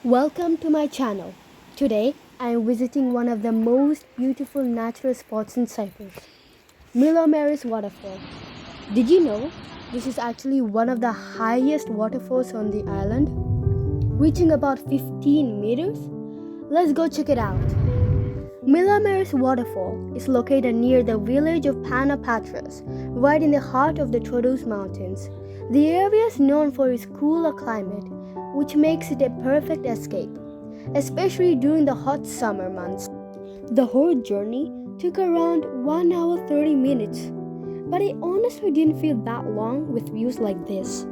Welcome to my channel. Today I am visiting one of the most beautiful natural spots in Cyprus, Millomeris Waterfall. Did you know this is actually one of the highest waterfalls on the island, reaching about 15 meters? Let's go check it out. Millomeris Waterfall is located near the village of Panapatras, right in the heart of the Troodos Mountains. The area is known for its cooler climate, which makes it a perfect escape, especially during the hot summer months. The whole journey took around 1 hour 30 minutes, but I honestly didn't feel that long with views like this.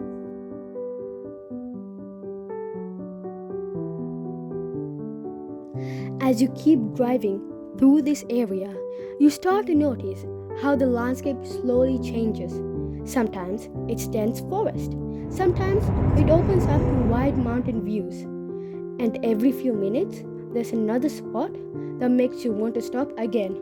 As you keep driving through this area, you start to notice how the landscape slowly changes. Sometimes it's dense forest, sometimes it opens up to wide mountain views, and every few minutes there's another spot that makes you want to stop again.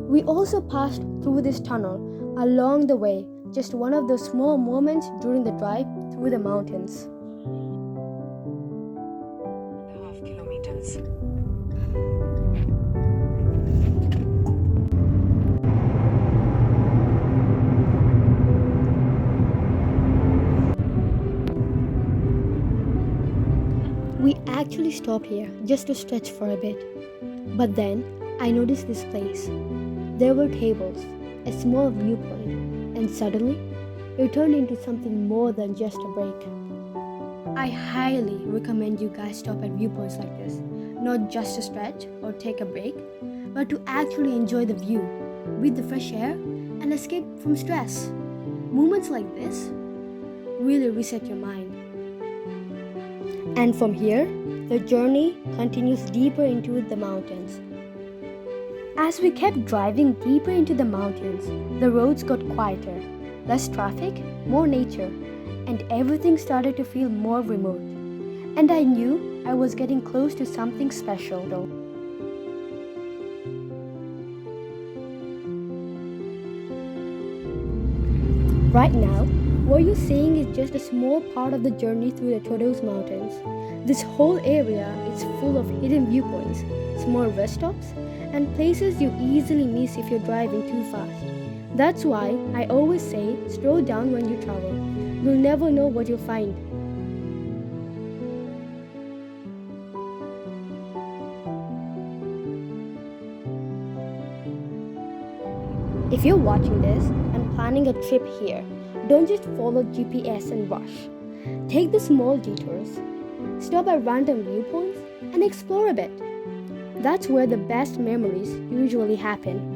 We also passed through this tunnel along the way, just one of those small moments during the drive through the mountains. Half kilometers. We actually stopped here just to stretch for a bit. But then I noticed this place. There were tables, a small viewpoint, and suddenly it turned into something more than just a break. I highly recommend you guys stop at viewpoints like this, not just to stretch or take a break, but to actually enjoy the view, breathe the fresh air, and escape from stress. Moments like this really reset your mind. And from here, the journey continues deeper into the mountains. As we kept driving deeper into the mountains, the roads got quieter, less traffic, more nature, and everything started to feel more remote. And I knew I was getting close to something special though. Right now, what you're seeing is just a small part of the journey through the Troodos Mountains. This whole area is full of hidden viewpoints, small rest stops, and places you easily miss if you're driving too fast. That's why I always say slow down when you travel. You'll never know what you'll find. If you're watching this and planning a trip here, don't just follow GPS and rush. Take the small detours, stop at random viewpoints, and explore a bit. That's where the best memories usually happen.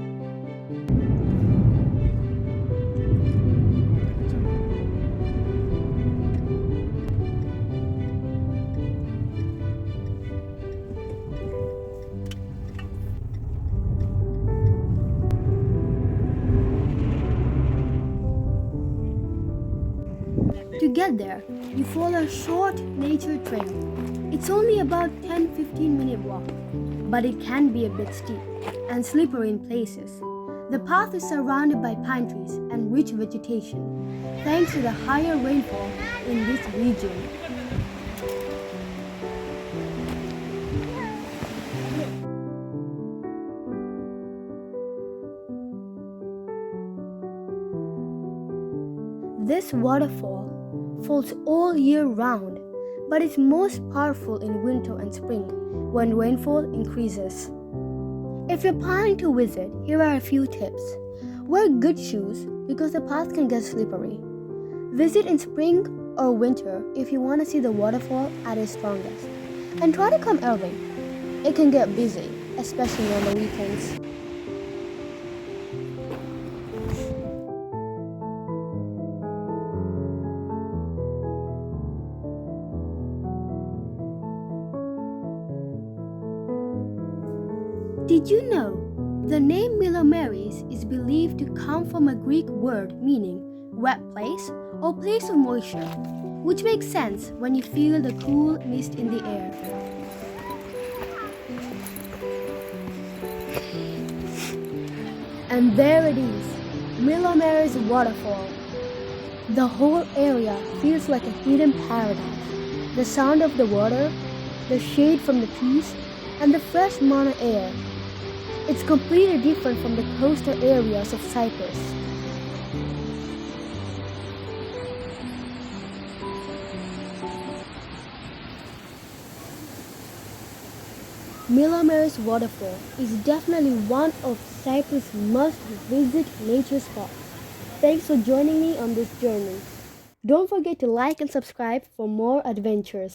To get there, you follow a short nature trail. It's only about 10-15 minute walk, but it can be a bit steep and slippery in places. The path is surrounded by pine trees and rich vegetation, thanks to the higher rainfall in this region. This waterfall falls all year round, but it's most powerful in winter and spring when rainfall increases. If you're planning to visit, here are a few tips. Wear good shoes because the path can get slippery. Visit in spring or winter if you want to see the waterfall at its strongest. And try to come early. It can get busy, especially on the weekends. Did you know The name Millomeris is believed to come from a Greek word meaning wet place or place of moisture, which makes sense when you feel the cool mist in the air. And there it is, Millomeris Waterfall. The whole area feels like a hidden paradise. The sound of the water, the shade from the trees, and the fresh mountain air. It's completely different from the coastal areas of Cyprus. Millomeris Waterfall is definitely one of Cyprus' must-visit nature spots. Thanks for joining me on this journey. Don't forget to like and subscribe for more adventures.